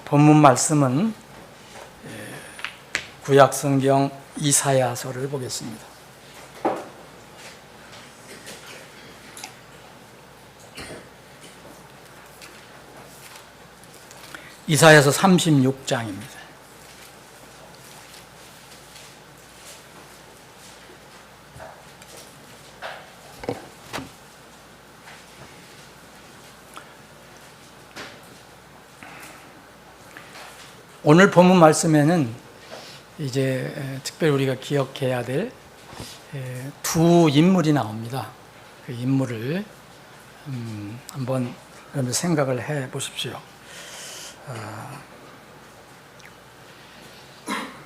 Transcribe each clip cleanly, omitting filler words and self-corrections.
본문 말씀은 구약성경 이사야서를 보겠습니다. 이사야서 36장입니다. 오늘 본문 말씀에는 이제 특별히 우리가 기억해야 될 두 인물이 나옵니다. 그 인물을 한번 여러분 생각을 해 보십시오.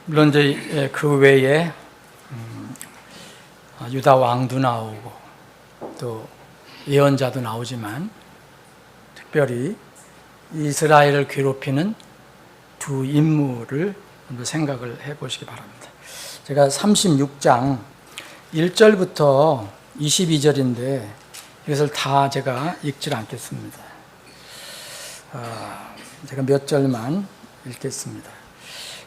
물론 이제 그 외에 유다 왕도 나오고 또 예언자도 나오지만 특별히 이스라엘을 괴롭히는 두 인물을 한번 생각을 해 보시기 바랍니다. 제가 36장 1절부터 22절인데 이것을 다 제가 읽질 않겠습니다. 제가 몇 절만 읽겠습니다.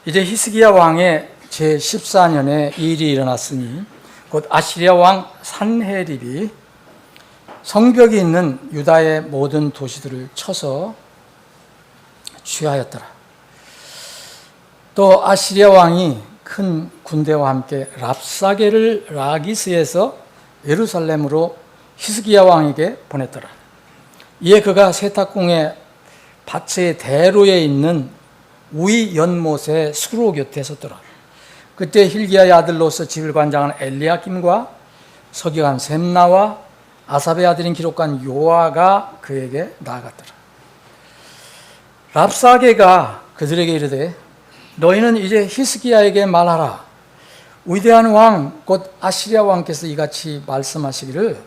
이제 히스기야 왕의 제14년에 이 일이 일어났으니 곧 아시리아 왕 산헤립이 성벽이 있는 유다의 모든 도시들을 쳐서 취하였더라. 또 아시리아 왕이 큰 군대와 함께 랍사게를 라기스에서 예루살렘으로 히스기야 왕에게 보냈더라. 이에 그가 세탁궁의 밭의 대로에 있는 우이 연못의 수로 곁에 섰더라. 그때 hil기야의 아들로서 집을 관장한 엘리야김과 서기관 셈나와 아삽의 아들인 기록관 요아가 그에게 나아갔더라. 랍사게가 그들에게 이르되 너희는 이제 히스기야에게 말하라. 위대한 왕 곧 아시리아 왕께서 이같이 말씀하시기를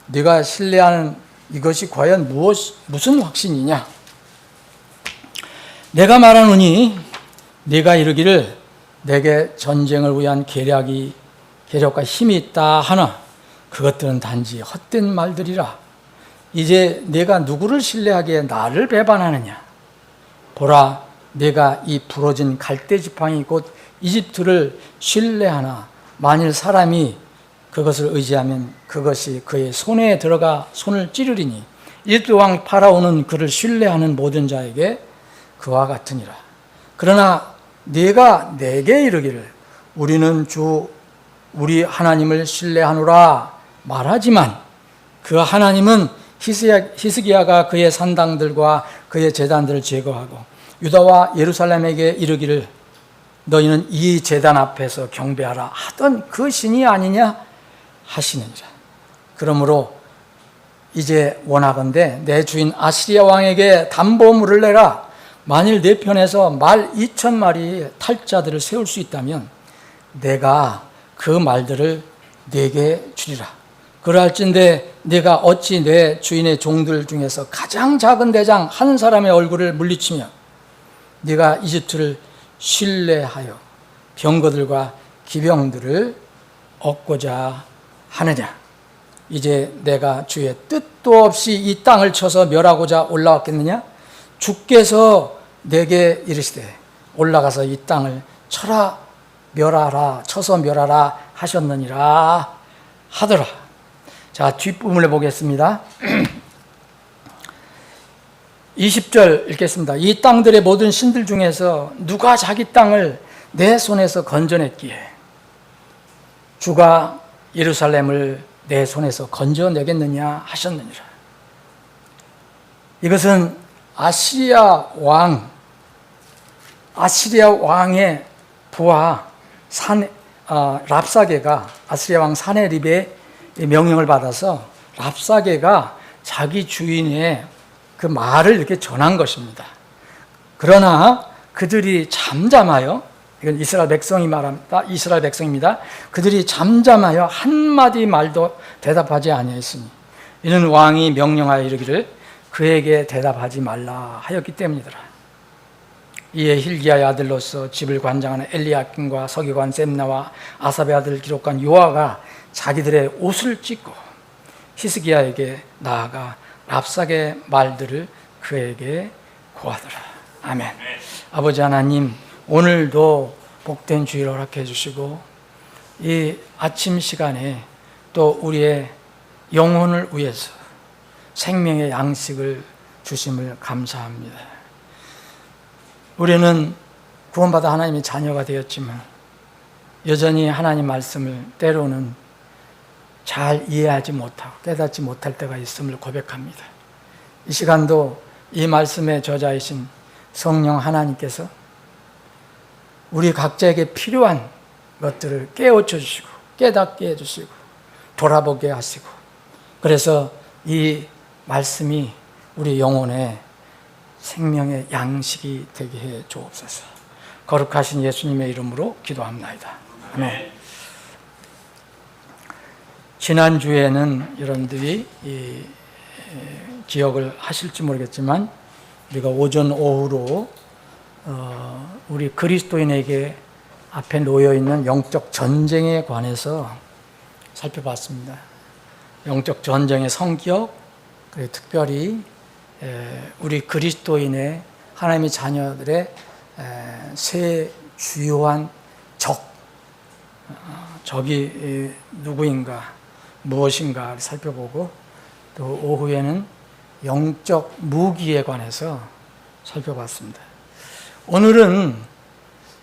네가 신뢰하는 이것이 과연 무슨 확신이냐? 내가 말하노니 네가 이르기를 내게 전쟁을 위한 계략과 힘이 있다 하나 그것들은 단지 헛된 말들이라. 이제 네가 누구를 신뢰하기에 나를 배반하느냐? 보라, 내가 이 부러진 갈대 지팡이 곧 이집트를 신뢰하나 만일 사람이 그것을 의지하면 그것이 그의 손에 들어가 손을 찌르리니 이집트 왕 파라오는 그를 신뢰하는 모든 자에게 그와 같으니라. 그러나 네가 내게 이르기를 우리는 주 우리 하나님을 신뢰하노라 말하지만 그 하나님은 히스기야가 그의 산당들과 그의 제단들을 제거하고 유다와 예루살렘에게 이르기를 너희는 이 제단 앞에서 경배하라 하던 그 신이 아니냐 하시느니라. 그러므로 이제 원하건대 내 주인 아시리아 왕에게 담보물을 내라. 만일 내 편에서 말 2,000마리의 탈자들을 세울 수 있다면 내가 그 말들을 네게 주리라. 그러할진대 네가 어찌 내 주인의 종들 중에서 가장 작은 대장 한 사람의 얼굴을 물리치며 네가 이집트를 신뢰하여 병거들과 기병들을 얻고자 하느냐? 이제 내가 주의 뜻도 없이 이 땅을 쳐서 멸하고자 올라왔겠느냐? 주께서 내게 이르시되 올라가서 이 땅을 쳐서 멸하라 하셨느니라 하더라. 자, 뒷부분을 보겠습니다. 20절 읽겠습니다. 이 땅들의 모든 신들 중에서 누가 자기 땅을 내 손에서 건져냈기에 주가 예루살렘을 내 손에서 건져내겠느냐 하셨느니라. 이것은 아시리아 왕의 부하 랍사게가 아시리아 왕 산헤립의 명령을 받아서 랍사게가 자기 주인의 그 말을 이렇게 전한 것입니다. 그러나 그들이 잠잠하여, 이건 이스라엘 백성이 말합니다. 이스라엘 백성입니다. 그들이 잠잠하여 한마디 말도 대답하지 아니하였으니 이는 왕이 명령하여 이르기를 그에게 대답하지 말라 하였기 때문이더라. 이에 hil기야의 아들로서 집을 관장하는 엘리야김과 서기관 셈나와 아삽의 아들 기록관 요아가 자기들의 옷을 찢고 히스기야에게 나아가 랍사게 말들을 그에게 고하더라. 아멘. 아버지 하나님, 오늘도 복된 주일 허락해 주시고 이 아침 시간에 또 우리의 영혼을 위해서 생명의 양식을 주심을 감사합니다. 우리는 구원받아 하나님의 자녀가 되었지만 여전히 하나님 말씀을 때로는 잘 이해하지 못하고 깨닫지 못할 때가 있음을 고백합니다. 이 시간도 이 말씀의 저자이신 성령 하나님께서 우리 각자에게 필요한 것들을 깨우쳐 주시고 깨닫게 해주시고 돌아보게 하시고, 그래서 이 말씀이 우리 영혼의 생명의 양식이 되게 해 주옵소서. 거룩하신 예수님의 이름으로 기도합나이다. 아멘. 지난주에는 여러분들이 기억을 하실지 모르겠지만 우리가 오전 오후로 우리 그리스도인에게 앞에 놓여있는 영적 전쟁에 관해서 살펴봤습니다. 영적 전쟁의 성격, 그리고 특별히 우리 그리스도인의 하나님의 자녀들의 세 주요한 적이 누구인가, 무엇인가 살펴보고, 또 오후에는 영적 무기에 관해서 살펴봤습니다. 오늘은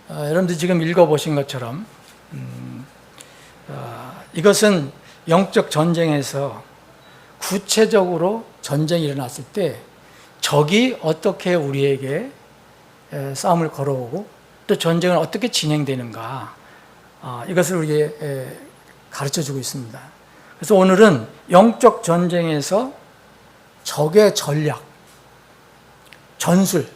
여러분들 지금 읽어보신 것처럼 이것은 영적 전쟁에서 구체적으로 전쟁이 일어났을 때 적이 어떻게 우리에게 싸움을 걸어오고 또 전쟁은 어떻게 진행되는가, 이것을 우리에게 가르쳐주고 있습니다. 그래서 오늘은 영적 전쟁에서 적의 전략, 전술,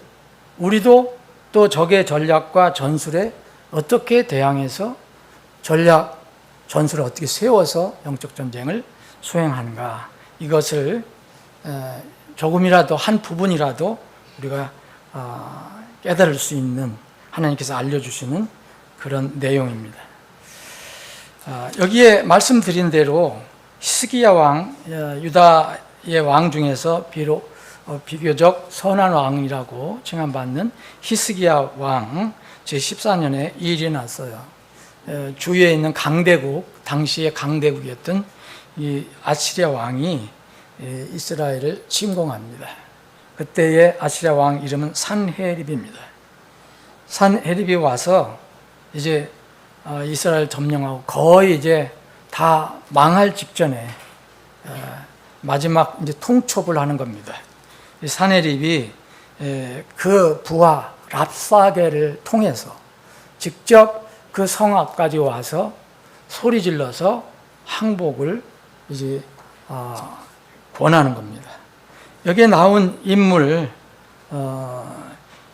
우리도 또 적의 전략과 전술에 어떻게 대항해서 전략, 전술을 어떻게 세워서 영적 전쟁을 수행하는가, 이것을 조금이라도 한 부분이라도 우리가 깨달을 수 있는 하나님께서 알려주시는 그런 내용입니다. 여기에 말씀드린 대로 히스기야 왕, 유다의 왕 중에서 비교적 선한 왕이라고 칭함받는 히스기야 왕 제14년에 이 일이 났어요. 주위에 있는 강대국, 당시의 강대국이었던 이 아시리아 왕이 이스라엘을 침공합니다. 그때의 아시리아 왕 이름은 산헤립입니다. 산헤립이 와서 이제 이스라엘 점령하고 거의 이제 다 망할 직전에 마지막 이제 통첩을 하는 겁니다. 산헤립이 그 부하 랍사게를 통해서 직접 그 성 앞까지 와서 소리 질러서 항복을 이제 권하는 겁니다. 여기에 나온 인물,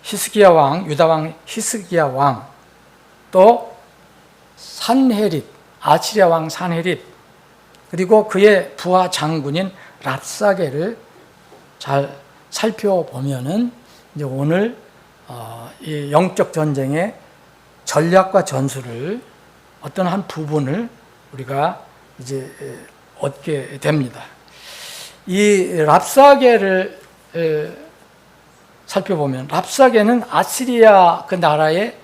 히스기야 왕, 유다 왕 히스기야 왕, 또 산헤립, 아시리아 왕 산헤립, 그리고 그의 부하 장군인 랍사게를 잘 살펴보면은 이제 오늘 이 영적 전쟁의 전략과 전술을 어떤 한 부분을 우리가 이제 얻게 됩니다. 이 랍사게를 살펴보면 랍사게는 아시리아 그 나라의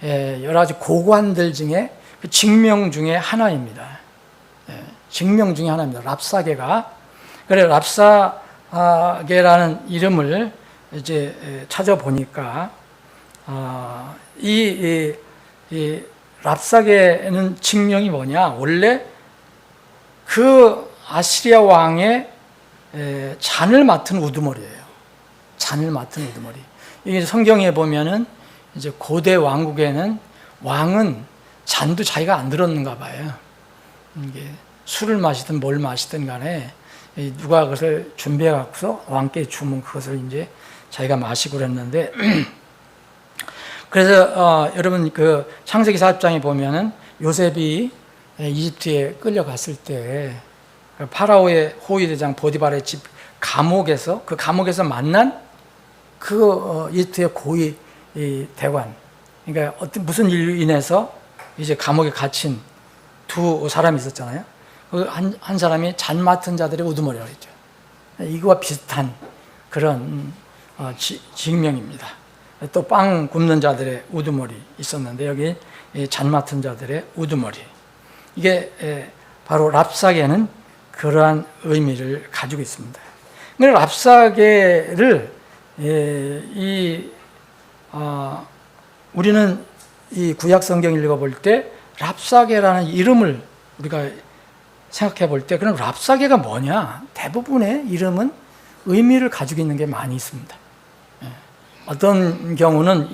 여러 가지 고관들 중에 그 직명 중에 하나입니다. 직명 중에 하나입니다. 랍사게가. 그래 랍사게라는 이름을 이제 찾아보니까 이 랍사게는 직명이 뭐냐? 원래 그 아시리아 왕의 잔을 맡은 우두머리예요. 잔을 맡은 우두머리. 이게 성경에 보면은 이제 고대 왕국에는 왕은 잔도 자기가 안 들었는가 봐요. 이게 술을 마시든 뭘 마시든 간에 누가 그것을 준비해 갖고서 왕께 주면 그것을 이제 자기가 마시고 그랬는데 그래서 여러분 그 창세기 40장에 보면은 요셉이 이집트에 끌려갔을 때 파라오의 호위대장 보디발의 집 감옥에서 그 감옥에서 만난 그 이집트의 고위 대관, 그러니까 어떤 무슨 일로 인해서 이제 감옥에 갇힌 두 사람이 있었잖아요. 그 한 사람이 잔 맡은 자들의 우두머리라고 했죠. 이거와 비슷한 그런 직명입니다. 또 빵 굽는 자들의 우두머리 있었는데 여기 잔 맡은 자들의 우두머리. 이게 바로 랍사개는 그러한 의미를 가지고 있습니다. 랍사개를 우리는 이 구약 성경 읽어볼 때 랍사개라는 이름을 우리가 생각해 볼 때 그럼 랍사개가 뭐냐? 대부분의 이름은 의미를 가지고 있는 게 많이 있습니다. 어떤 경우는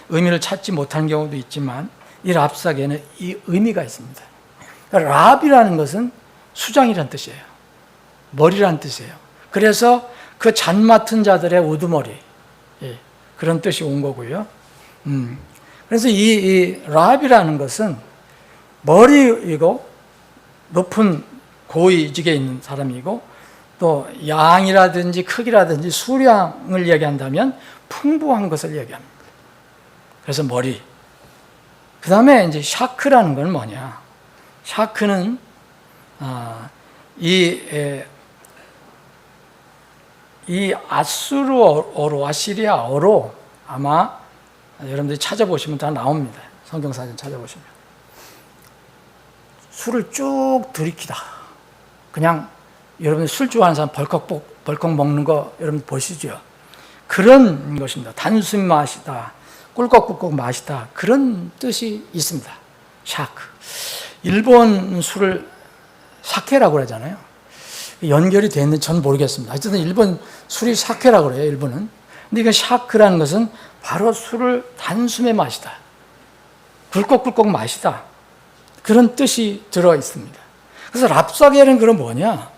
의미를 찾지 못한 경우도 있지만 이 랍사개는 이 의미가 있습니다. 그러니까 랍이라는 것은 수장이란 뜻이에요. 머리란 뜻이에요. 그래서 그 잔 맡은 자들의 우두머리, 그런 뜻이 온 거고요. 그래서 이 랍이라는 것은 머리이고 높은 고위직에 있는 사람이고 또 양이라든지 크기라든지 수량을 얘기한다면 풍부한 것을 얘기합니다. 그래서 머리. 그 다음에 이제 샤크라는 건 뭐냐? 샤크는 이 아수르어로 아시리아어로 아마 여러분들이 찾아보시면 다 나옵니다. 성경사전 찾아보시면. 술을 쭉 들이키다. 그냥 여러분들 술 좋아하는 사람 벌컥 먹는 거 여러분 보시죠. 그런 것입니다. 단순히 마시다. 꿀꺽꿀꺽 마시다. 그런 뜻이 있습니다. 샤크. 일본 술을 사케라고 그러잖아요. 연결이 됐는지 전 모르겠습니다. 어쨌든 일본 술이 사케라고 그래요. 일본은. 근데 이게 샤크라는 것은 바로 술을 단숨에 마시다. 꿀꺽꿀꺽 마시다. 그런 뜻이 들어 있습니다. 그래서 랍사개는 그럼 뭐냐?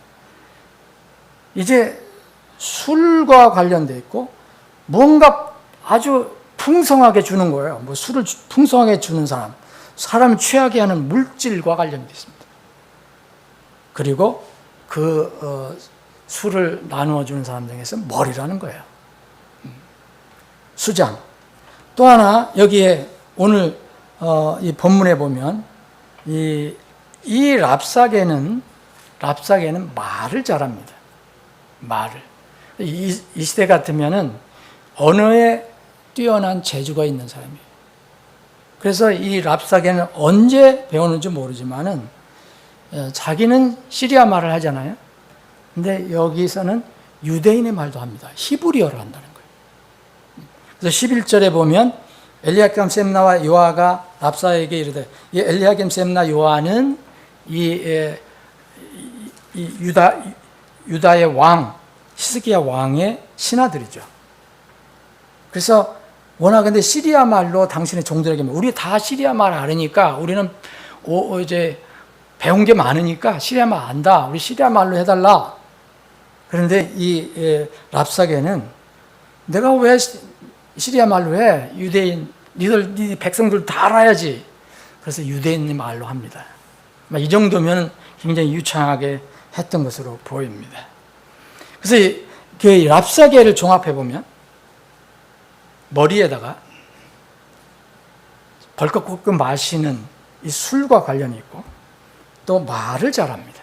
이제 술과 관련되어 있고 뭔가 아주 풍성하게 주는 거예요. 뭐 술을 풍성하게 주는 사람을 취하게 하는 물질과 관련되어 있습니다. 그리고 술을 나누어 주는 사람 중에서 머리라는 거예요. 수장. 또 하나 여기에 오늘 이 본문에 보면 이 랍사개는 말을 잘합니다. 말을. 이 시대 같으면은 언어에 뛰어난 재주가 있는 사람이에요. 그래서 이 랍사개는 언제 배우는지 모르지만은 자기는 시리아 말을 하잖아요. 근데 여기서는 유대인의 말도 합니다. 히브리어를 한다는 거예요. 그래서 11절에 보면 엘리야김 셈나와 요아가 랍사에게 이르되, 이 엘리야김 셈나 요아는 이 유다의 왕 히스기야 왕의 신하들이죠. 그래서 워낙 근데 시리아 말로 당신의 종들에게 우리 다 시리아 말 알으니까 우리는 이제 배운 게 많으니까 시리아 말 안다. 우리 시리아 말로 해달라. 그런데 이 랍사게는 내가 왜 시리아 말로 해? 유대인 네 백성들 다 알아야지. 그래서 유대인 말로 합니다. 이 정도면 굉장히 유창하게 했던 것으로 보입니다. 그래서 그 랍사게를 종합해 보면 머리에다가 벌컥벌컥 마시는 이 술과 관련이 있고 또 말을 잘합니다.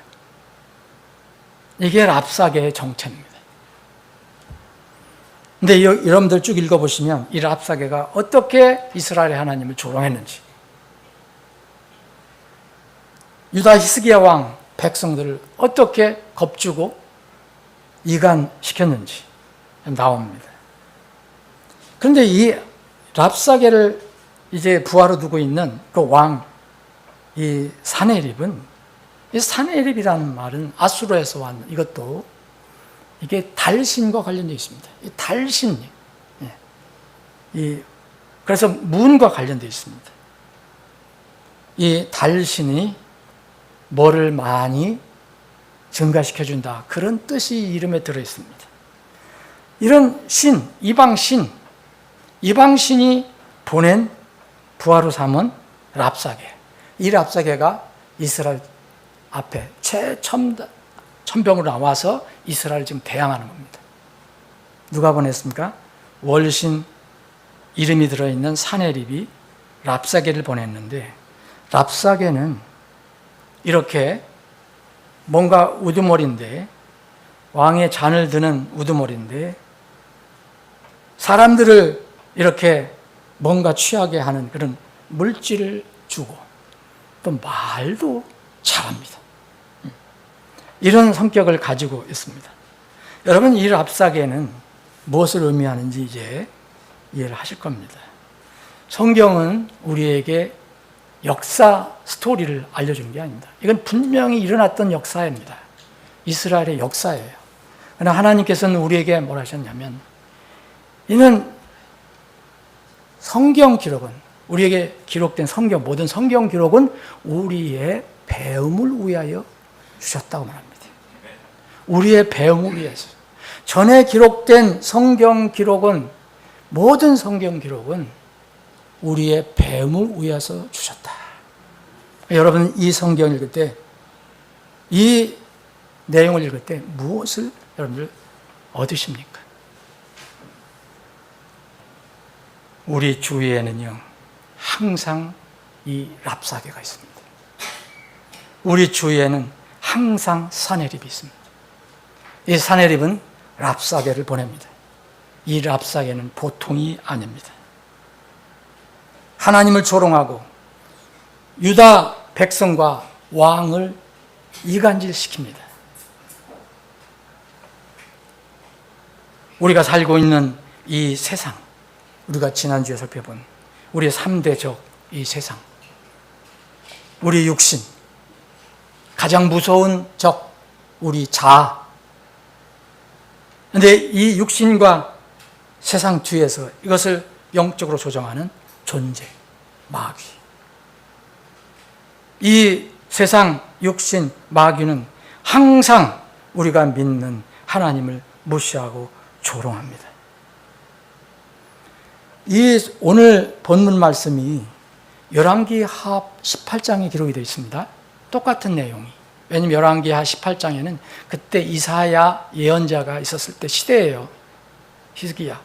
이게 랍사게의 정체입니다. 근데 여러분들 쭉 읽어보시면 이 랍사게가 어떻게 이스라엘의 하나님을 조롱했는지, 유다 히스기야 왕 백성들을 어떻게 겁주고 이간시켰는지 나옵니다. 그런데 이 랍사게를 이제 부하로 두고 있는 그 왕, 이 사네립은, 이 사네립이라는 말은 아수르에서 왔는, 이것도 이게 달신과 관련되어 있습니다. 이 달신, 그래서 문과 관련되어 있습니다. 이 달신이 뭐를 많이 증가시켜준다. 그런 뜻이 이름에 들어 있습니다. 이런 신, 이방신이 보낸 부하로 삼은 랍사게. 이 랍사게가 이스라엘 앞에 최첨병으로 나와서 이스라엘을 지금 대항하는 겁니다. 누가 보냈습니까? 월신 이름이 들어있는 사네립이 랍사게를 보냈는데, 랍사게는 이렇게 뭔가 우두머리인데, 왕의 잔을 드는 우두머리인데, 사람들을 이렇게 뭔가 취하게 하는 그런 물질을 주고 또 말도 잘합니다. 이런 성격을 가지고 있습니다. 여러분, 이 랍사게는 무엇을 의미하는지 이제 이해를 하실 겁니다. 성경은 우리에게 역사 스토리를 알려주는 게 아닙니다. 이건 분명히 일어났던 역사입니다. 이스라엘의 역사예요. 그러나 하나님께서는 우리에게 뭐라 하셨냐면, 이는 성경 기록은, 우리에게 기록된 성경, 모든 성경 기록은 우리의 배움을 위하여 주셨다고 말합니다. 우리의 배움을 위해서. 전에 기록된 성경 기록은, 모든 성경 기록은 우리의 배움을 위해서 주셨다. 여러분, 이 성경을 읽을 때, 이 내용을 읽을 때 무엇을 여러분들 얻으십니까? 우리 주위에는요, 항상 이 랍사게가 있습니다. 우리 주위에는 항상 사내립이 있습니다. 이 사내립은 랍사게를 보냅니다. 이 랍사게는 보통이 아닙니다. 하나님을 조롱하고 유다 백성과 왕을 이간질시킵니다. 우리가 살고 있는 이 세상, 우리가 지난주에 살펴본 우리의 3대 적, 이 세상, 우리 육신, 가장 무서운 적, 우리 자아. 그런데 이 육신과 세상 뒤에서 이것을 영적으로 조정하는 존재, 마귀. 이 세상, 육신, 마귀는 항상 우리가 믿는 하나님을 무시하고 조롱합니다. 이 오늘 본문 말씀이 열왕기하 18장에 기록이 되어 있습니다. 똑같은 내용이. 왜냐하면 열왕기하 18장에는 그때 이사야 예언자가 있었을 때 시대예요. 히스기야.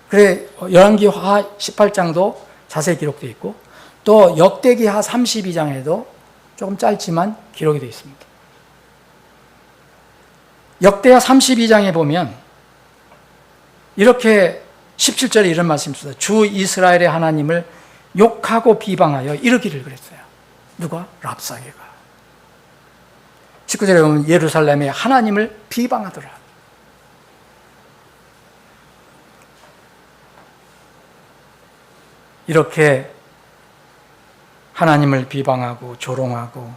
그래 열왕기하 18장도 자세히 기록되어 있고, 또 역대기하 32장에도 조금 짧지만 기록이 되어 있습니다. 역대하 32장에 보면 이렇게 17절에 이런 말씀이 있습니다. 주 이스라엘의 하나님을 욕하고 비방하여 이르기를 그랬어요. 누가? 랍사게가. 19절에 보면 예루살렘의 하나님을 비방하더라. 이렇게 하나님을 비방하고 조롱하고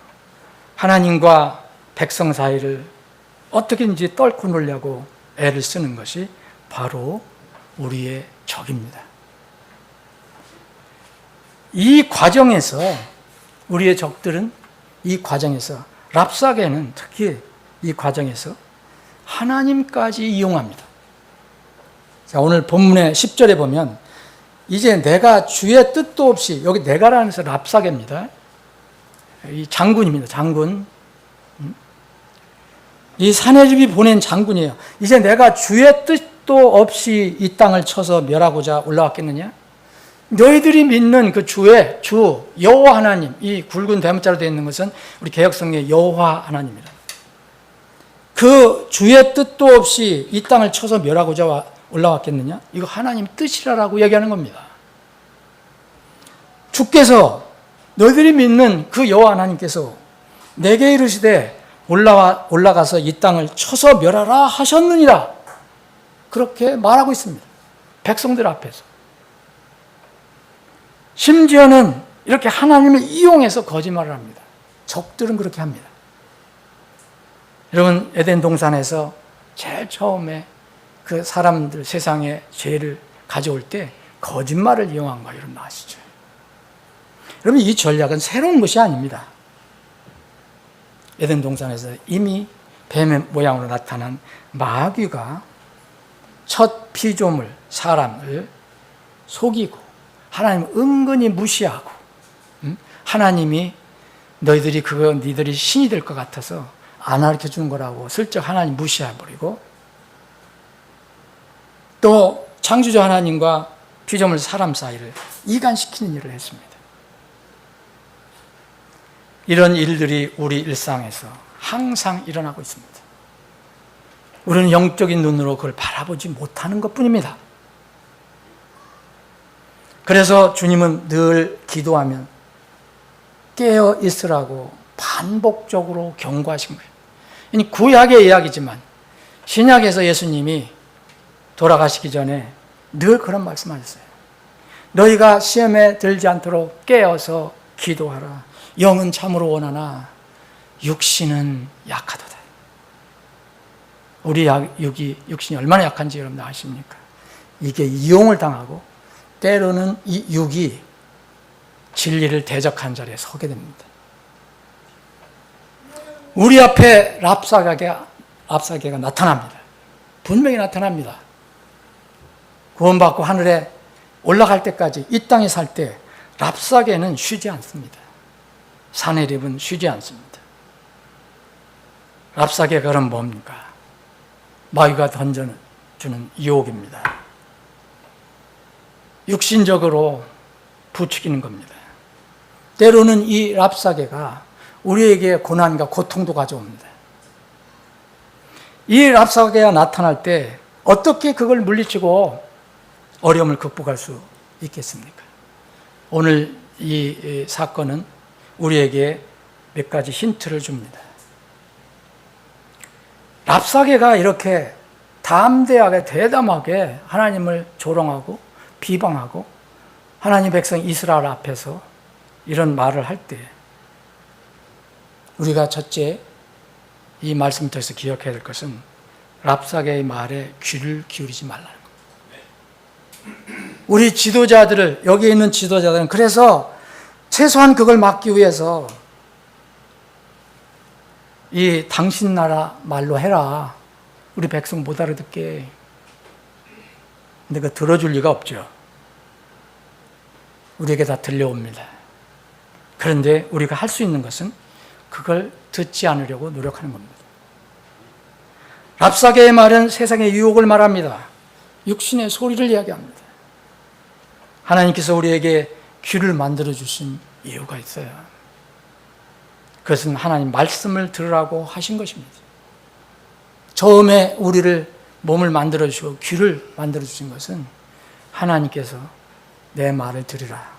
하나님과 백성 사이를 어떻게든지 떨고 놀려고 애를 쓰는 것이 바로 우리의 적입니다. 이 과정에서 우리의 적들은, 이 과정에서 랍사게는 특히 이 과정에서 하나님까지 이용합니다. 자, 오늘 본문의 10절에 보면 이제 내가 주의 뜻도 없이, 여기 내가라는 것은 랍사게입니다. 이 장군입니다. 장군. 이 사내립이 보낸 장군이에요. 이제 내가 주의 뜻도 없이 이 땅을 쳐서 멸하고자 올라왔겠느냐? 너희들이 믿는 그 주 여호와 하나님, 이 굵은 대문자로 되어 있는 것은 우리 개역성경의 여호와 하나님이다. 그 주의 뜻도 없이 이 땅을 쳐서 멸하고자 올라왔겠느냐? 이거 하나님 뜻이라고 얘기하는 겁니다. 주께서, 너희들이 믿는 그 여호와 하나님께서 내게 이르시되 올라가서 이 땅을 쳐서 멸하라 하셨느니라. 그렇게 말하고 있습니다. 백성들 앞에서. 심지어는 이렇게 하나님을 이용해서 거짓말을 합니다. 적들은 그렇게 합니다. 여러분, 에덴 동산에서 제일 처음에 그 사람들 세상에 죄를 가져올 때 거짓말을 이용한 거 여러분 아시죠? 여러분, 이 전략은 새로운 것이 아닙니다. 에덴 동산에서 이미 뱀의 모양으로 나타난 마귀가 첫 피조물 사람을 속이고 하나님을 은근히 무시하고, 하나님이 니들이 신이 될 것 같아서 안 가르쳐 주는 거라고 슬쩍 하나님 무시해버리고, 또 창조주 하나님과 피조물 사람 사이를 이간시키는 일을 했습니다. 이런 일들이 우리 일상에서 항상 일어나고 있습니다. 우리는 영적인 눈으로 그걸 바라보지 못하는 것뿐입니다. 그래서 주님은 늘 기도하면 깨어 있으라고 반복적으로 경고하신 거예요. 이 구약의 이야기지만 신약에서 예수님이 돌아가시기 전에 늘 그런 말씀하셨어요. 너희가 시험에 들지 않도록 깨어서 기도하라. 영은 참으로 원하나 육신은 약하도다. 우리 육신이 얼마나 약한지 여러분 아십니까? 이게 이용을 당하고 때로는 이 육이 진리를 대적한 자리에 서게 됩니다. 우리 앞에 랍사개가 나타납니다. 분명히 나타납니다. 구원받고 하늘에 올라갈 때까지 이 땅에 살 때 랍사개는 쉬지 않습니다. 사내립은 쉬지 않습니다. 랍사개가 그럼 뭡니까? 마귀가 던져주는 유혹입니다. 육신적으로 부추기는 겁니다. 때로는 이 랍사개가 우리에게 고난과 고통도 가져옵니다. 이 랍사개가 나타날 때 어떻게 그걸 물리치고 어려움을 극복할 수 있겠습니까? 오늘 이 사건은 우리에게 몇 가지 힌트를 줍니다. 랍사개가 이렇게 담대하게 대담하게 하나님을 조롱하고 비방하고 하나님 백성 이스라엘 앞에서 이런 말을 할 때 우리가 첫째 이 말씀을 통해서 기억해야 될 것은 랍사개의 말에 귀를 기울이지 말라는 겁니다. 우리 지도자들을, 여기 있는 지도자들은 그래서 최소한 그걸 막기 위해서 이 당신 나라 말로 해라. 우리 백성 못 알아듣게. 근데 그 들어줄 리가 없죠. 우리에게 다 들려옵니다. 그런데 우리가 할 수 있는 것은 그걸 듣지 않으려고 노력하는 겁니다. 랍사개의 말은 세상의 유혹을 말합니다. 육신의 소리를 이야기합니다. 하나님께서 우리에게 귀를 만들어 주신 이유가 있어요. 그것은 하나님 말씀을 들으라고 하신 것입니다. 처음에 우리를 몸을 만들어 주시고 귀를 만들어 주신 것은 하나님께서 내 말을 들으라.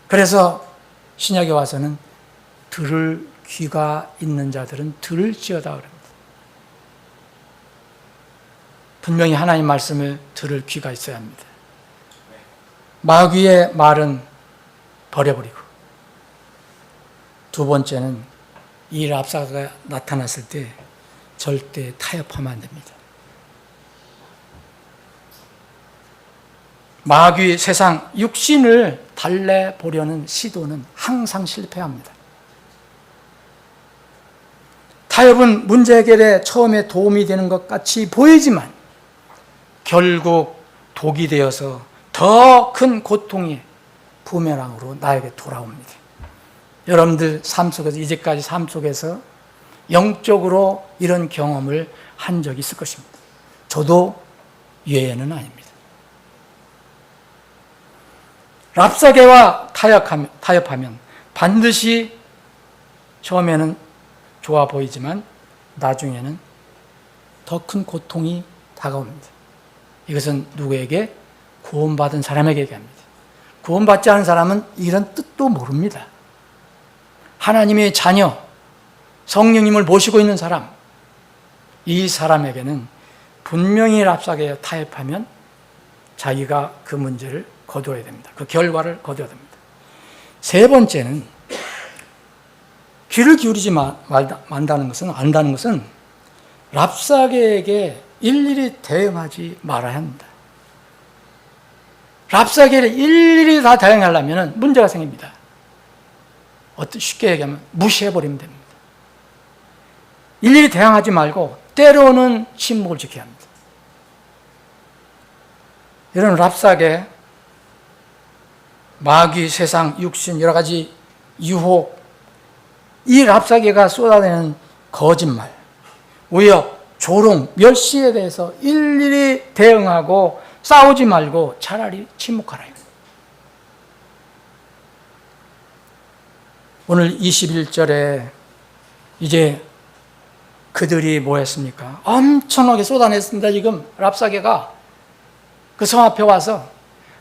그래서 신약에 와서는 들을 귀가 있는 자들은 들을지어다 그럽니다. 분명히 하나님 말씀을 들을 귀가 있어야 합니다. 마귀의 말은 버려버리고, 두 번째는 이 랍사가 나타났을 때 절대 타협하면 안 됩니다. 마귀 세상 육신을 달래보려는 시도는 항상 실패합니다. 타협은 문제 해결에 처음에 도움이 되는 것 같이 보이지만 결국 독이 되어서 더 큰 고통이 부메랑으로 나에게 돌아옵니다. 여러분들 삶 속에서, 이제까지 삶 속에서 영적으로 이런 경험을 한 적이 있을 것입니다. 저도 예외는 아닙니다. 랍사개와 타협하면 반드시 처음에는 좋아 보이지만 나중에는 더 큰 고통이 다가옵니다. 이것은 누구에게? 구원받은 사람에게 얘기합니다. 구원받지 않은 사람은 이런 뜻도 모릅니다. 하나님의 자녀, 성령님을 모시고 있는 사람, 이 사람에게는 분명히 랍사개에 타협하면 자기가 그 문제를 거두어야 됩니다. 그 결과를 거두어야 됩니다. 세 번째는 귀를 기울이지 안다는 것은 랍사개에게 일일이 대응하지 말아야 합니다. 랍사개를 일일이 다 대응하려면 문제가 생깁니다. 쉽게 얘기하면 무시해버리면 됩니다. 일일이 대응하지 말고 때로는 침묵을 지켜야 합니다. 이런 랍사개, 마귀, 세상, 육신, 여러 가지 유혹, 이 랍사개가 쏟아내는 거짓말, 위협, 조롱, 멸시에 대해서 일일이 대응하고 싸우지 말고 차라리 침묵하라. 오늘 21절에 이제 그들이 뭐 했습니까? 엄청나게 쏟아냈습니다. 지금 랍사개가 그 성 앞에 와서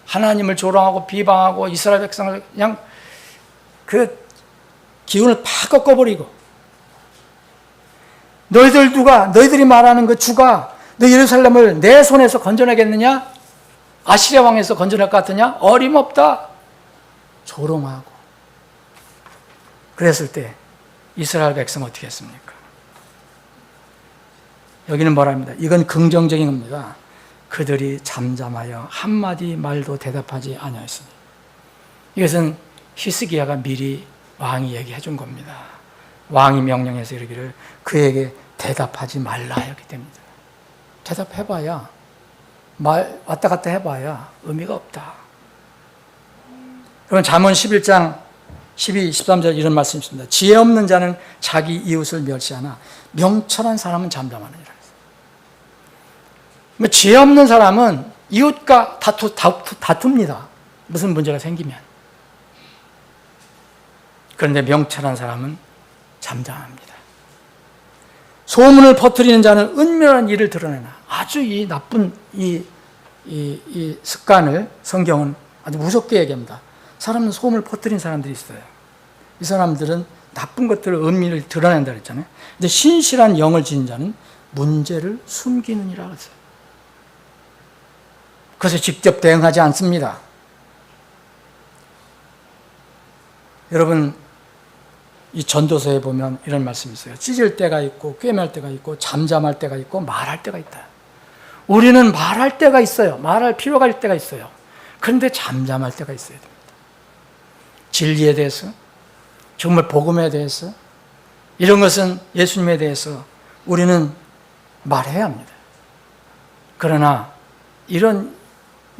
하나님을 조롱하고 비방하고 이스라엘 백성을 그냥 그 기운을 팍 꺾어버리고, 너희들이 말하는 그 주가 너 예루살렘을 내 손에서 건져내겠느냐? 아시리아 왕에서 건져낼 것 같으냐? 어림없다. 조롱하고. 그랬을 때 이스라엘 백성 어떻게 했습니까? 여기는 뭐랍니다. 이건 긍정적인 겁니다. 그들이 잠잠하여 한마디 말도 대답하지 아니하였으니. 이것은 히스기야가 미리 왕이 얘기해 준 겁니다. 왕이 명령해서 이르기를 그에게 대답하지 말라 했기 때문입니다. 대답해봐야, 왔다 갔다 해봐야 의미가 없다. 그럼 잠언 11장 12, 13절 이런 말씀이 있습니다. 지혜 없는 자는 자기 이웃을 멸시하나 명철한 사람은 잠잠하느니라. 지혜 없는 사람은 이웃과 다툽니다. 무슨 문제가 생기면. 그런데 명철한 사람은 잠잠합니다. 소문을 퍼뜨리는 자는 은밀한 일을 드러내나. 아주 이 나쁜 이 습관을 성경은 아주 무섭게 얘기합니다. 사람은 소문을 퍼뜨리는 사람들이 있어요. 이 사람들은 나쁜 것들을 은밀히 드러낸다 그랬잖아요. 근데 신실한 영을 지닌 자는 문제를 숨기느니라 그랬어요. 그래서 직접 대응하지 않습니다. 여러분, 이 전도서에 보면 이런 말씀이 있어요. 찢을 때가 있고 꿰맬 때가 있고 잠잠할 때가 있고 말할 때가 있다. 우리는 말할 때가 있어요. 말할 필요가 있을 때가 있어요. 그런데 잠잠할 때가 있어야 됩니다. 진리에 대해서, 정말 복음에 대해서, 이런 것은 예수님에 대해서 우리는 말해야 합니다. 그러나 이런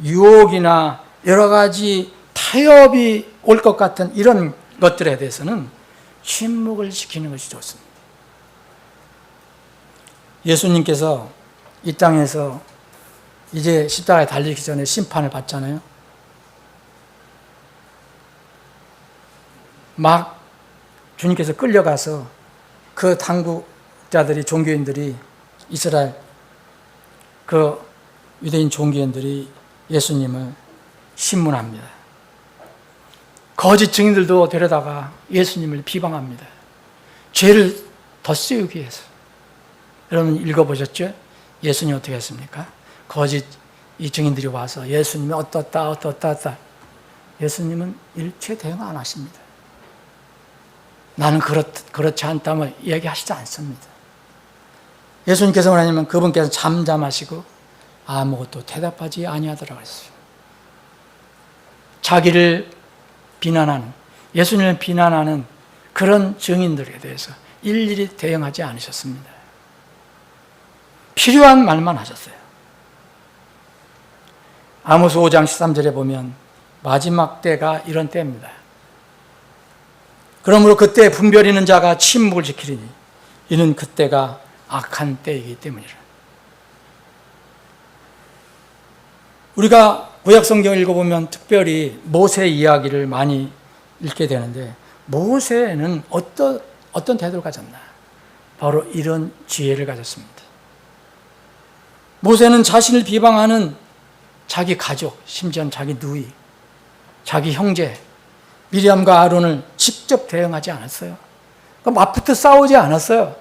유혹이나 여러 가지 타협이 올 것 같은 이런 것들에 대해서는 침묵을 지키는 것이 좋습니다. 예수님께서 이 땅에서 이제 십자가에 달리기 전에 심판을 받잖아요. 막 주님께서 끌려가서 그 당국자들이, 종교인들이, 이스라엘 그 유대인 종교인들이 예수님을 신문합니다. 거짓 증인들도 데려다가 예수님을 비방합니다. 죄를 덧씌우기 위해서. 여러분 읽어보셨죠? 예수님 어떻게 했습니까? 거짓 이 증인들이 와서 예수님이 어떻다. 예수님은 일체 대응 안 하십니다. 나는 그렇지 않다면 얘기하시지 않습니다. 예수님께서 뭐냐면 그분께서 잠잠하시고 아무것도 대답하지 아니하더라고 했어요. 자기를 비난하는, 예수님을 비난하는 그런 증인들에 대해서 일일이 대응하지 않으셨습니다. 필요한 말만 하셨어요. 아모스 5장 13절에 보면 마지막 때가 이런 때입니다. 그러므로 그때 분별이는 자가 침묵을 지키리니 이는 그때가 악한 때이기 때문이라. 우리가 구약 성경을 읽어보면 특별히 모세 이야기를 많이 읽게 되는데 모세는 어떤 태도를 가졌나? 바로 이런 지혜를 가졌습니다. 모세는 자신을 비방하는 자기 가족, 심지어는 자기 누이, 자기 형제 미리암과 아론을 직접 대응하지 않았어요. 맞붙어 싸우지 않았어요.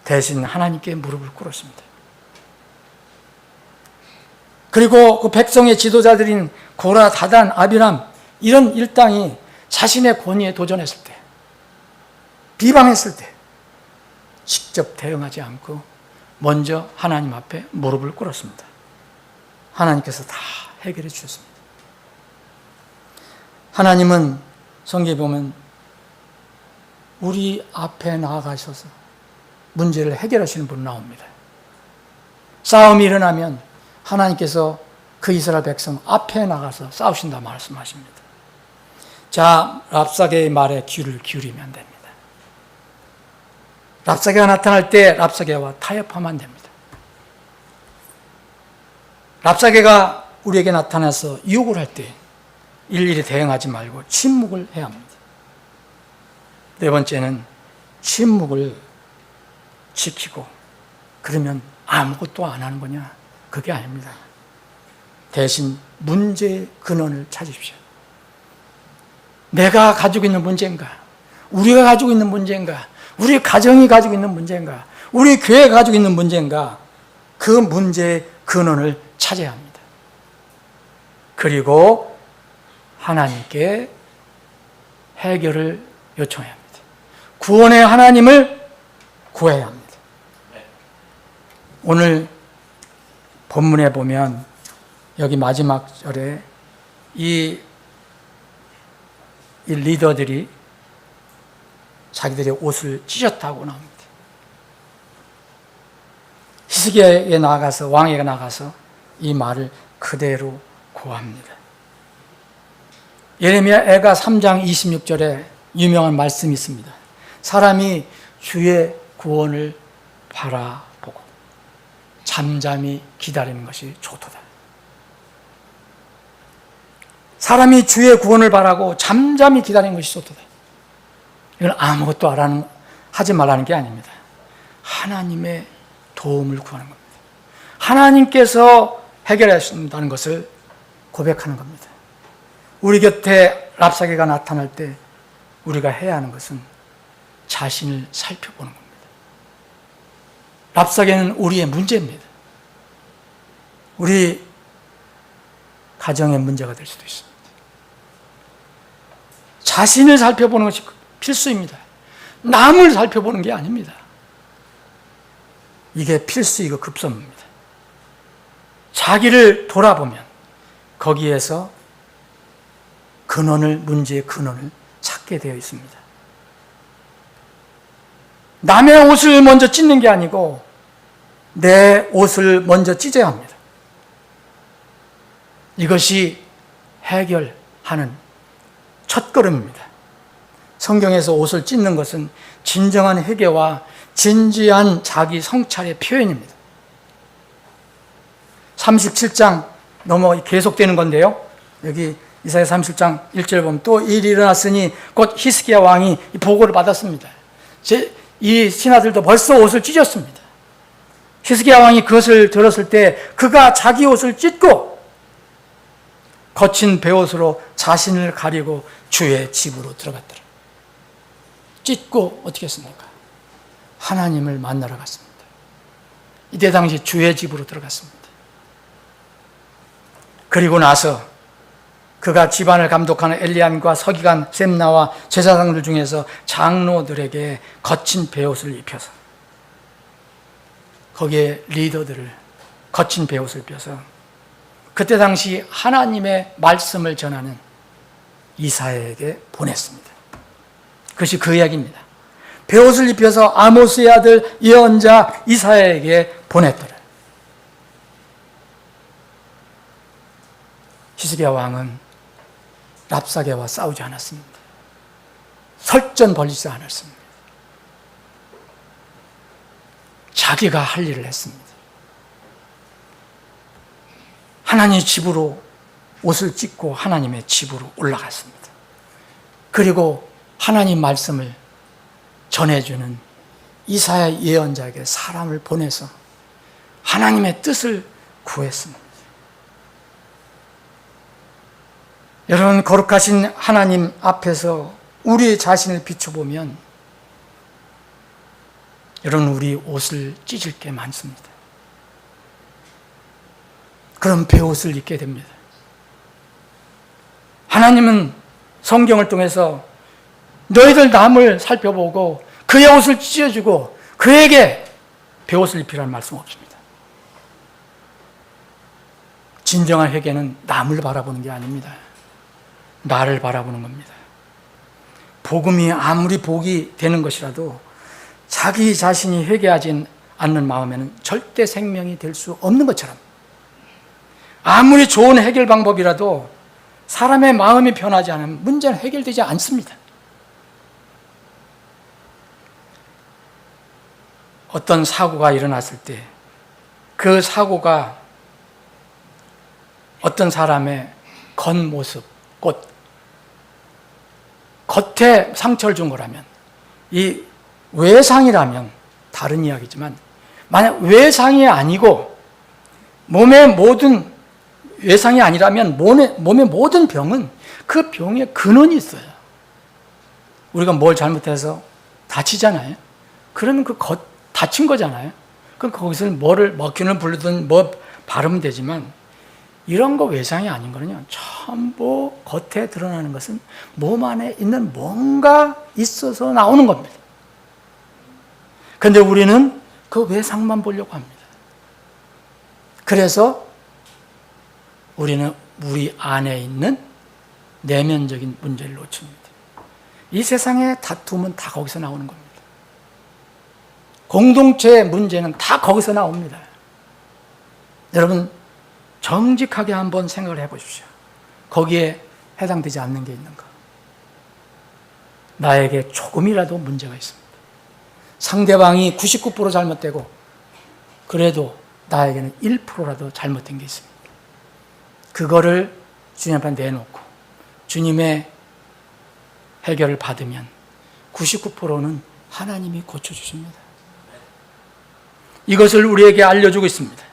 대신 하나님께 무릎을 꿇었습니다. 그리고 그 백성의 지도자들인 고라, 다단, 아비람 이런 일당이 자신의 권위에 도전했을 때, 비방했을 때 직접 대응하지 않고 먼저 하나님 앞에 무릎을 꿇었습니다. 하나님께서 다 해결해 주셨습니다. 하나님은 성경에 보면 우리 앞에 나아가셔서 문제를 해결하시는 분 나옵니다. 싸움이 일어나면 하나님께서 그 이스라엘 백성 앞에 나가서 싸우신다 말씀하십니다. 자, 랍사게의 말에 귀를 기울이면 됩니다. 랍사게가 나타날 때 랍사게와 타협하면 안 됩니다. 랍사게가 우리에게 나타나서 유혹을 할 때 일일이 대응하지 말고 침묵을 해야 합니다. 네 번째는 침묵을 지키고, 그러면 아무것도 안 하는 거냐? 그게 아닙니다. 대신 문제의 근원을 찾으십시오. 내가 가지고 있는 문제인가? 우리가 가지고 있는 문제인가? 우리 가정이 가지고 있는 문제인가? 우리 교회가 가지고 있는 문제인가? 그 문제의 근원을 찾아야 합니다. 그리고 하나님께 해결을 요청해야 합니다. 구원의 하나님을 구해야 합니다. 오늘 본문에 보면 여기 마지막 절에 이 리더들이 자기들의 옷을 찢었다고 나옵니다. 히스기야에 나가서, 왕에게 나가서 이 말을 그대로 고합니다. 예레미야가 3장 26절에 유명한 말씀이 있습니다. 사람이 주의 구원을 바라보고 잠잠히 기다리는 것이 좋도다. 사람이 주의 구원을 바라고 잠잠히 기다리는 것이 좋도다. 이건 아무것도 하지 말라는 게 아닙니다. 하나님의 도움을 구하는 겁니다. 하나님께서 해결하신다는 것을 고백하는 겁니다. 우리 곁에 랍사게가 나타날 때 우리가 해야 하는 것은 자신을 살펴보는 겁니다. 랍사게는 우리의 문제입니다. 우리 가정의 문제가 될 수도 있습니다. 자신을 살펴보는 것이 필수입니다. 남을 살펴보는 게 아닙니다. 이게 필수이고 급선무입니다. 자기를 돌아보면 거기에서 문제의 근원을 찾게 되어 있습니다. 남의 옷을 먼저 찢는 게 아니고 내 옷을 먼저 찢어야 합니다. 이것이 해결하는 첫걸음입니다. 성경에서 옷을 찢는 것은 진정한 회개와 진지한 자기 성찰의 표현입니다. 37장 계속되는 건데요. 여기 이사야 37장 1절 보면 또 일이 일어났으니 곧 히스기야 왕이 보고를 받았습니다. 이 신하들도 벌써 옷을 찢었습니다. 히스기야 왕이 그것을 들었을 때 그가 자기 옷을 찢고 거친 베옷으로 자신을 가리고 주의 집으로 들어갔더라. 찢고 어떻게 했습니까? 하나님을 만나러 갔습니다. 이때 당시 주의 집으로 들어갔습니다. 그리고 나서 그가 집안을 감독하는 엘리암과 서기관 셈나와 제사장들 중에서 장로들에게 거친 베옷을 입혀서 거기에 리더들을 거친 베옷을 입혀서 그때 당시 하나님의 말씀을 전하는 이사야에게 보냈습니다. 그것이 그 이야기입니다. 베옷을 입혀서 아모스의 아들 예언자 이사야에게 보냈더라. 히스기야 왕은 랍사게와 싸우지 않았습니다. 설전 벌리지 않았습니다. 자기가 할 일을 했습니다. 하나님의 집으로 옷을 찢고 하나님의 집으로 올라갔습니다. 그리고 하나님 말씀을 전해주는 이사야 예언자에게 사람을 보내서 하나님의 뜻을 구했습니다. 여러분, 거룩하신 하나님 앞에서 우리 자신을 비춰보면 여러분, 우리 옷을 찢을 게 많습니다. 그런 베옷을 입게 됩니다. 하나님은 성경을 통해서 너희들 남을 살펴보고 그의 옷을 찢어주고 그에게 베옷을 입히라는 말씀 없습니다. 진정한 회개는 남을 바라보는 게 아닙니다. 나를 바라보는 겁니다. 복음이 아무리 복이 되는 것이라도 자기 자신이 회개하지 않는 마음에는 절대 생명이 될 수 없는 것처럼 아무리 좋은 해결 방법이라도 사람의 마음이 변하지 않으면 문제는 해결되지 않습니다. 어떤 사고가 일어났을 때 그 사고가 어떤 사람의 겉모습, 겉에 상처를 준 거라면, 이 외상이라면 다른 이야기지만 만약 외상이 아니고 몸의 모든 외상이 아니라면 몸의 모든 병은 그 병의 근원이 있어요. 우리가 뭘 잘못해서 다치잖아요. 그러면 다친 거잖아요. 그럼 거기서 뭐를 먹균을 부르든 뭐 바르면 되지만, 이런 거 외상이 아닌 거는요, 전부 겉에 드러나는 것은 몸 안에 있는 뭔가 있어서 나오는 겁니다. 그런데 우리는 그 외상만 보려고 합니다. 그래서 우리는 우리 안에 있는 내면적인 문제를 놓칩니다. 이 세상의 다툼은 다 거기서 나오는 겁니다. 공동체의 문제는 다 거기서 나옵니다. 여러분, 정직하게 한번 생각을 해보십시오. 거기에 해당되지 않는 게 있는가? 나에게 조금이라도 문제가 있습니다. 상대방이 99% 잘못되고 그래도 나에게는 1%라도 잘못된 게 있습니다. 그거를 주님 앞에 내놓고 주님의 해결을 받으면 99%는 하나님이 고쳐주십니다. 이것을 우리에게 알려주고 있습니다.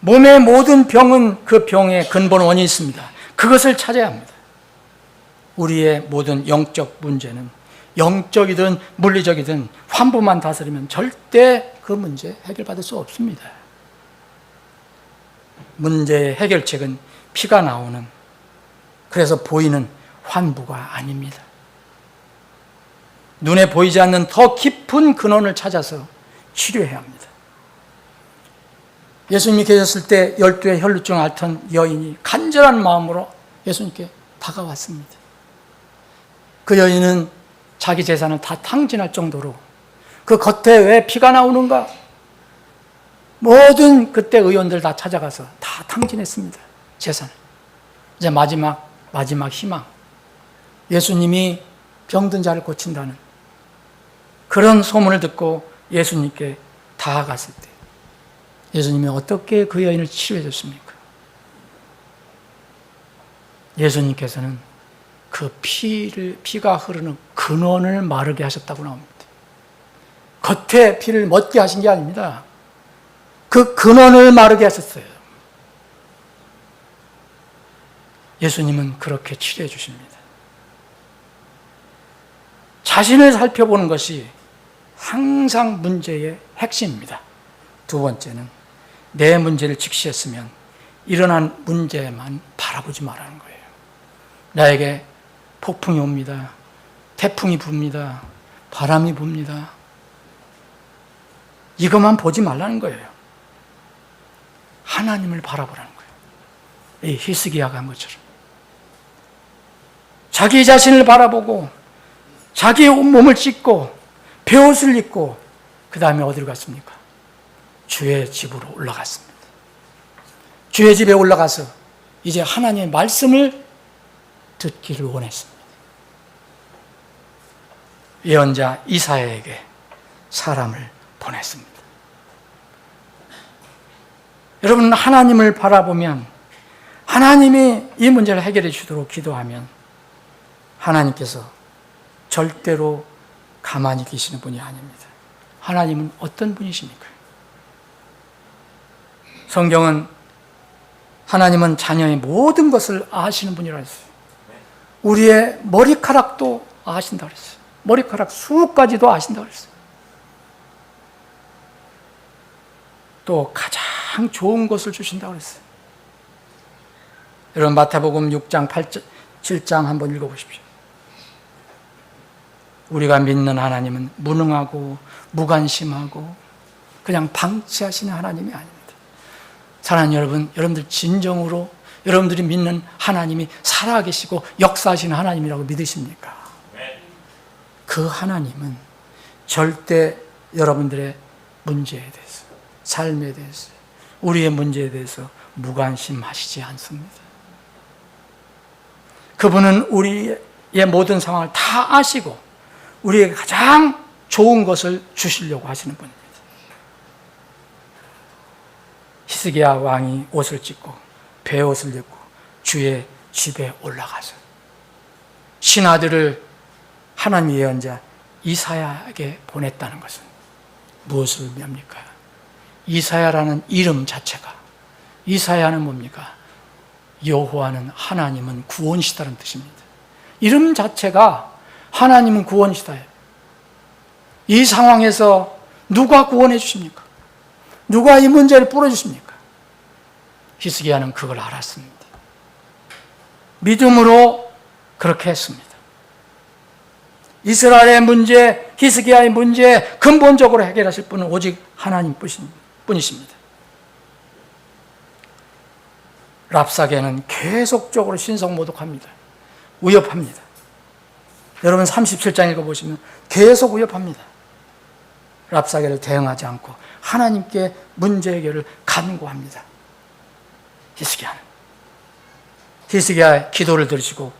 몸의 모든 병은 그 병의 근본 원인이 있습니다. 그것을 찾아야 합니다. 우리의 모든 영적 문제는 영적이든 물리적이든 환부만 다스리면 절대 그 문제 해결받을 수 없습니다. 문제의 해결책은 피가 나오는, 그래서 보이는 환부가 아닙니다. 눈에 보이지 않는 더 깊은 근원을 찾아서 치료해야 합니다. 예수님이 계셨을 때 12의 혈루증 앓던 여인이 간절한 마음으로 예수님께 다가왔습니다. 그 여인은 자기 재산을 다 탕진할 정도로 그 겉에 왜 피가 나오는가? 모든 그때 의원들 다 찾아가서 다 탕진했습니다. 재산을. 이제 마지막 희망. 예수님이 병든 자를 고친다는 그런 소문을 듣고 예수님께 다가갔을 때 예수님이 어떻게 그 여인을 치료해 줬습니까? 예수님께서는 그 피가 흐르는 근원을 마르게 하셨다고 나옵니다. 겉에 피를 멎게 하신 게 아닙니다. 그 근원을 마르게 하셨어요. 예수님은 그렇게 치료해 주십니다. 자신을 살펴보는 것이 항상 문제의 핵심입니다. 두 번째는 내 문제를 직시했으면 일어난 문제만 바라보지 말라는 거예요. 나에게 폭풍이 옵니다. 태풍이 붑니다. 바람이 붑니다. 이것만 보지 말라는 거예요. 하나님을 바라보라는 거예요. 이 히스기야가 한 것처럼. 자기 자신을 바라보고 자기의 온몸을 찢고 베옷을 입고 그 다음에 어디로 갔습니까? 주의 집으로 올라갔습니다. 주의 집에 올라가서 이제 하나님의 말씀을 듣기를 원했습니다. 예언자 이사야에게 사람을 보냈습니다. 여러분, 하나님을 바라보면 하나님이 이 문제를 해결해 주도록 기도하면 하나님께서 절대로 가만히 계시는 분이 아닙니다. 하나님은 어떤 분이십니까? 성경은 하나님은 자녀의 모든 것을 아시는 분이라 했어요. 우리의 머리카락도 아신다고 그랬어요. 머리카락 수까지도 아신다고 그랬어요. 또 가장 좋은 것을 주신다고 그랬어요. 여러분, 마태복음 6장, 8장, 7장 한번 읽어보십시오. 우리가 믿는 하나님은 무능하고 무관심하고 그냥 방치하시는 하나님이 아닙니다. 사랑하는 여러분, 여러분들 진정으로 여러분들이 믿는 하나님이 살아계시고 역사하시는 하나님이라고 믿으십니까? 그 하나님은 절대 여러분들의 문제에 대해서, 삶에 대해서, 우리의 문제에 대해서 무관심하시지 않습니다. 그분은 우리의 모든 상황을 다 아시고 우리에게 가장 좋은 것을 주시려고 하시는 분입니다. 히스기야 왕이 옷을 찢고 베옷을 입고 주의 집에 올라가서 신하들을 하나님 예언자 이사야에게 보냈다는 것은 무엇을 의미합니까? 이사야라는 이름 자체가 이사야는 뭡니까? 여호와는 하나님은 구원이시다는 뜻입니다. 이름 자체가 하나님은 구원이시다예요. 이 상황에서 누가 구원해 주십니까? 누가 이 문제를 풀어주십니까? 히스기야는 그걸 알았습니다. 믿음으로 그렇게 했습니다. 이스라엘의 문제, 히스기야의 문제 근본적으로 해결하실 분은 오직 하나님 뿐이십니다. 랍사게는 계속적으로 신성모독합니다. 위협합니다. 여러분 37장 읽어보시면 계속 위협합니다. 랍사게를 대응하지 않고 하나님께 문제 해결을 간구합니다. 히스기야의 기도를 들으시고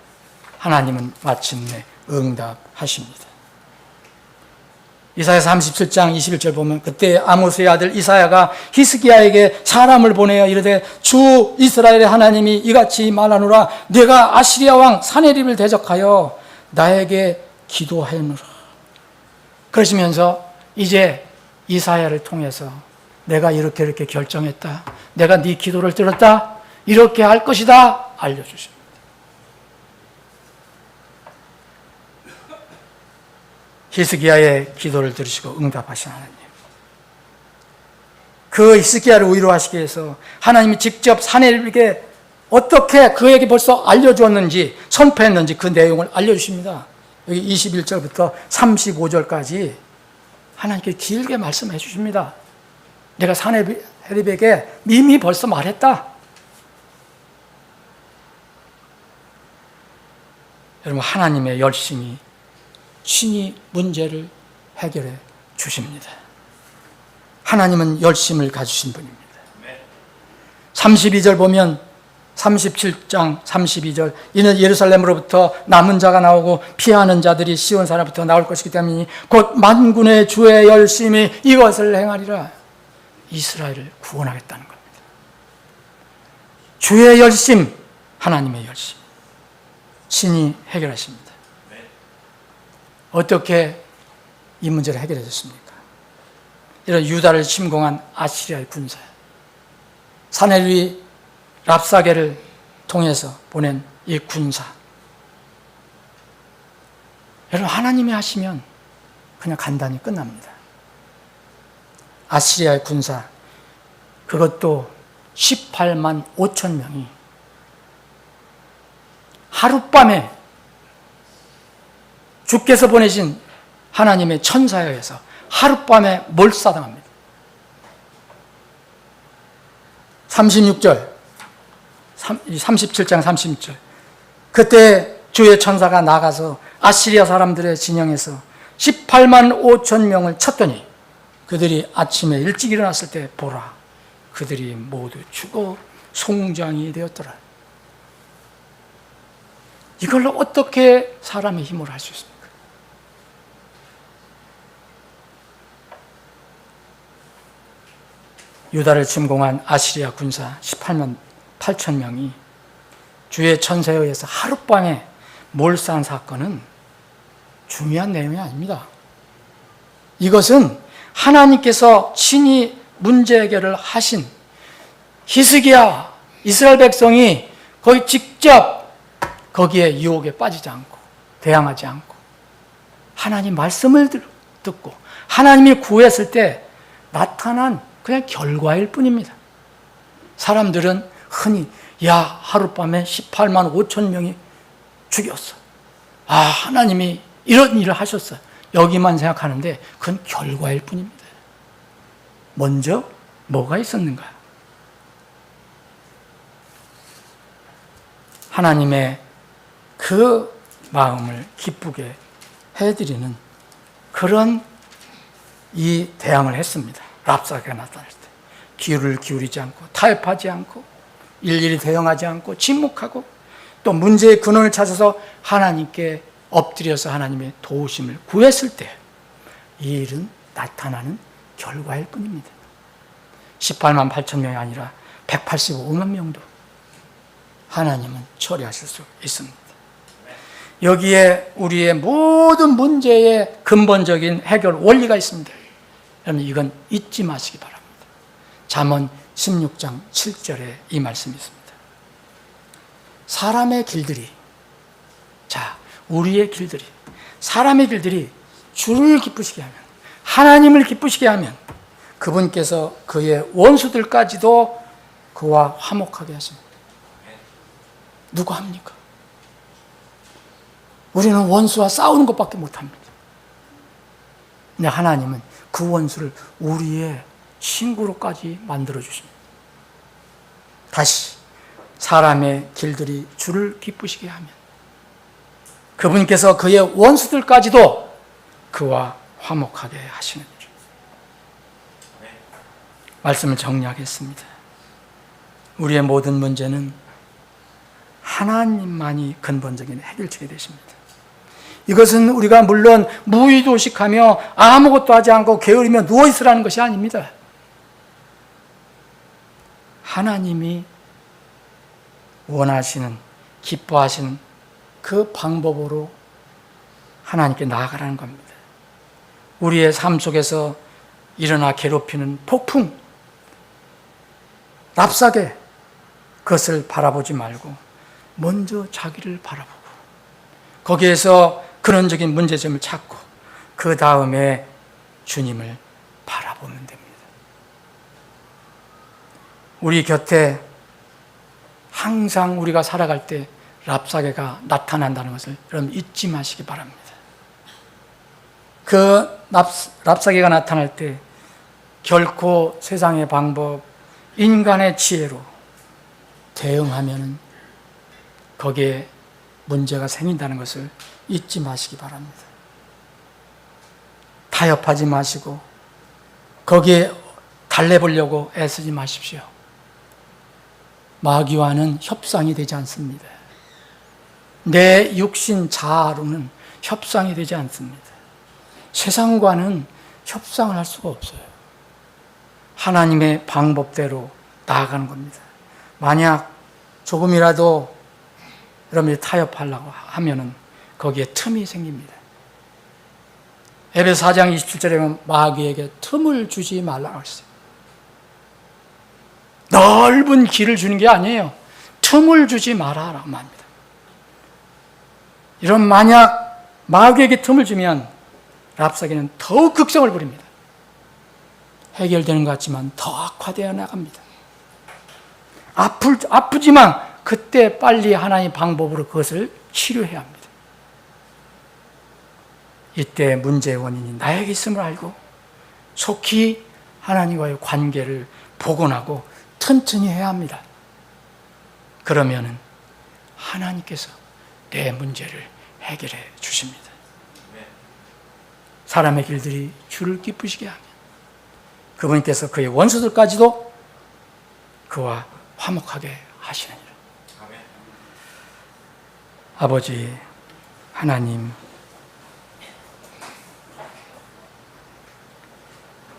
하나님은 마침내 응답하십니다. 이사야 37장 21절 보면 그때 아모스의 아들 이사야가 히스기야에게 사람을 보내어 이르되 주 이스라엘의 하나님이 이같이 말하노라 내가 아시리아 왕 사네립을 대적하여 나에게 기도하였노라. 그러시면서 이제 이사야를 통해서 내가 이렇게 결정했다. 내가 네 기도를 들었다. 이렇게 할 것이다. 알려주십니다. 히스기야의 기도를 들으시고 응답하신 하나님. 그 히스기야를 위로하시기 위해서 하나님이 직접 사네립에게 어떻게 그에게 벌써 알려주었는지 선포했는지 그 내용을 알려주십니다. 여기 21절부터 35절까지 하나님께 길게 말씀해 주십니다. 내가 사네립에게 이미 벌써 말했다. 여러분 하나님의 열심이 친히 문제를 해결해 주십니다. 하나님은 열심을 가지신 분입니다. 32절 보면 37장 32절 이는 예루살렘으로부터 남은 자가 나오고 피하는 자들이 시온 산으로부터 나올 것이기 때문이니 곧 만군의 주의 열심이 이것을 행하리라. 이스라엘을 구원하겠다는 겁니다. 주의 열심, 하나님의 열심 친히 해결하십니다. 어떻게 이 문제를 해결해 줬습니까? 이런 유다를 침공한 아시리아의 군사 사네립이 랍사게를 통해서 보낸 이 군사. 여러분 하나님이 하시면 그냥 간단히 끝납니다. 아시리아의 군사 그것도 18만 5천 명이 하룻밤에 주께서 보내신 하나님의 천사에 의해서 하룻밤에 몰사당합니다. 36절 37장 36절 그때 주의 천사가 나가서 아시리아 사람들의 진영에서 18만 5천 명을 쳤더니 그들이 아침에 일찍 일어났을 때 보라 그들이 모두 죽어 송장이 되었더라. 이걸로 어떻게 사람의 힘으로 할 수 있습니까? 유다를 침공한 아시리아 군사 18만 8천 명이 주의 천사에 의해서 하룻밤에 몰사한 사건은 중요한 내용이 아닙니다. 이것은 하나님께서 친히 문제 해결을 하신 히스기야 이스라엘 백성이 거의 직접 거기에 유혹에 빠지지 않고 대항하지 않고 하나님 말씀을 듣고 하나님이 구했을 때 나타난 그냥 결과일 뿐입니다. 사람들은 흔히 하룻밤에 18만 5천 명이 죽였어. 하나님이 이런 일을 하셨어. 여기만 생각하는데 그건 결과일 뿐입니다. 먼저 뭐가 있었는가? 하나님의 그 마음을 기쁘게 해드리는 그런 이 대항을 했습니다. 랍사게가 나타날 때 귀를 기울이지 않고 타협하지 않고 일일이 대응하지 않고 침묵하고 또 문제의 근원을 찾아서 하나님께 엎드려서 하나님의 도우심을 구했을 때 이 일은 나타나는 결과일 뿐입니다. 18만 8천 명이 아니라 185만 명도 하나님은 처리하실 수 있습니다. 여기에 우리의 모든 문제의 근본적인 해결 원리가 있습니다. 여러분 이건 잊지 마시기 바랍니다. 잠언 16장 7절에 이 말씀이 있습니다. 사람의 길들이, 우리의 길들이, 사람의 길들이 주를 기쁘시게 하면, 하나님을 기쁘시게 하면 그분께서 그의 원수들까지도 그와 화목하게 하십니다. 누가 합니까? 우리는 원수와 싸우는 것밖에 못합니다. 근데 하나님은 그 원수를 우리의 친구로까지 만들어주십니다. 다시 사람의 길들이 주를 기쁘시게 하면 그분께서 그의 원수들까지도 그와 화목하게 하시는 일. 말씀을 정리하겠습니다. 우리의 모든 문제는 하나님만이 근본적인 해결책이 되십니다. 이것은 우리가 물론 무의도식하며 아무것도 하지 않고 게으르며 누워있으라는 것이 아닙니다. 하나님이 원하시는, 기뻐하시는 그 방법으로 하나님께 나아가라는 겁니다. 우리의 삶 속에서 일어나 괴롭히는 폭풍, 납작에 그것을 바라보지 말고 먼저 자기를 바라보고 거기에서 근원적인 문제점을 찾고 그 다음에 주님을 바라보면 됩니다. 우리 곁에 항상 우리가 살아갈 때 랍사게가 나타난다는 것을 여러분 잊지 마시기 바랍니다. 그 랍사게가 나타날 때 결코 세상의 방법, 인간의 지혜로 대응하면 거기에 문제가 생긴다는 것을 잊지 마시기 바랍니다. 타협하지 마시고 거기에 달래보려고 애쓰지 마십시오. 마귀와는 협상이 되지 않습니다. 내 육신 자아로는 협상이 되지 않습니다. 세상과는 협상을 할 수가 없어요. 하나님의 방법대로 나아가는 겁니다. 만약 조금이라도 여러분이 타협하려고 하면은 거기에 틈이 생깁니다. 에베소 4장 27절에 보면 마귀에게 틈을 주지 말라고 했어요. 넓은 길을 주는 게 아니에요. 틈을 주지 마라라고 합니다. 이런 만약 마귀에게 틈을 주면 랍사게는 더욱 극성을 부립니다. 해결되는 것 같지만 더 악화되어 나갑니다. 아프지만 그때 빨리 하나님의 방법으로 그것을 치료해야 합니다. 이때 문제의 원인이 나에게 있음을 알고 속히 하나님과의 관계를 복원하고 튼튼히 해야 합니다. 그러면은 하나님께서 내 문제를 해결해 주십니다. 사람의 길들이 주를 기쁘시게 하면 그분께서 그의 원수들까지도 그와 화목하게 하시느니라. 아버지 하나님,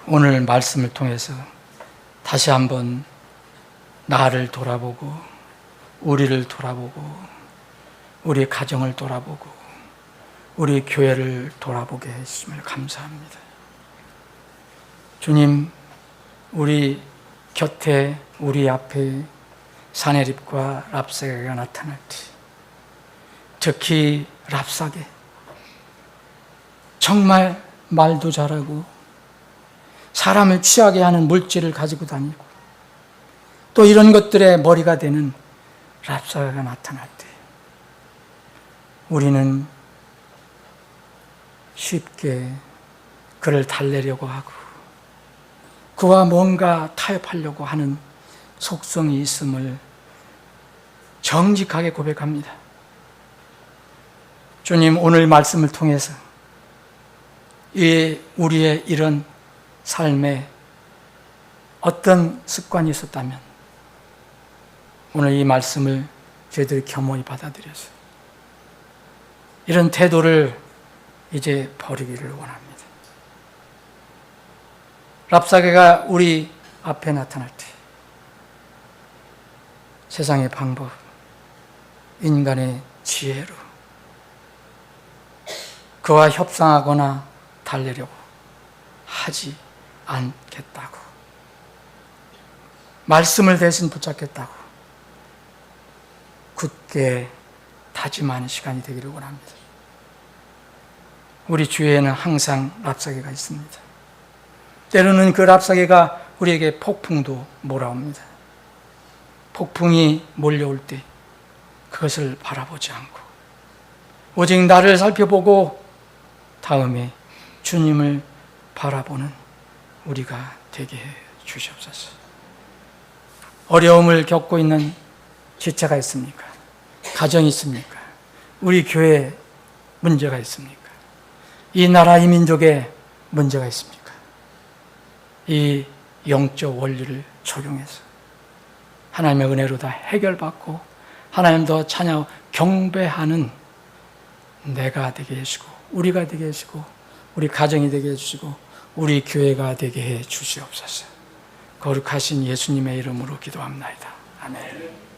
오늘 말씀을 통해서 다시 한번 나를 돌아보고 우리를 돌아보고 우리 가정을 돌아보고 우리 교회를 돌아보게 해주심을 감사합니다. 주님, 우리 곁에 우리 앞에 사내립과 랍사게가 나타날 때 특히 랍사게 정말 말도 잘하고 사람을 취하게 하는 물질을 가지고 다니고 또 이런 것들의 머리가 되는 랍사게가 나타날 때 우리는 쉽게 그를 달래려고 하고 그와 뭔가 타협하려고 하는 속성이 있음을 정직하게 고백합니다. 주님, 오늘 말씀을 통해서 우리의 이런 삶에 어떤 습관이 있었다면 오늘 이 말씀을 저희들이 겸허히 받아들여서 이런 태도를 이제 버리기를 원합니다. 랍사게가 우리 앞에 나타날 때 세상의 방법, 인간의 지혜로 그와 협상하거나 달래려고 하지 않겠다고 말씀을 대신 붙잡겠다고 굳게 다짐하는 시간이 되기를 원합니다. 우리 주위에는 항상 랍사개가 있습니다. 때로는 그 랍사개가 우리에게 폭풍도 몰아옵니다. 폭풍이 몰려올 때 그것을 바라보지 않고 오직 나를 살펴보고 다음에 주님을 바라보는 우리가 되게 해 주시옵소서. 어려움을 겪고 있는 지체가 있습니까? 가정이 있습니까? 우리 교회에 문제가 있습니까? 이 나라 이 민족에 문제가 있습니까? 이 영적 원리를 적용해서 하나님의 은혜로 다 해결받고 하나님 더 찬양 경배하는 내가 되게 해주시고 우리가 되게 해주시고 우리 가정이 되게 해주시고 우리 교회가 되게 해 주시옵소서. 거룩하신 예수님의 이름으로 기도합나이다. 아멘.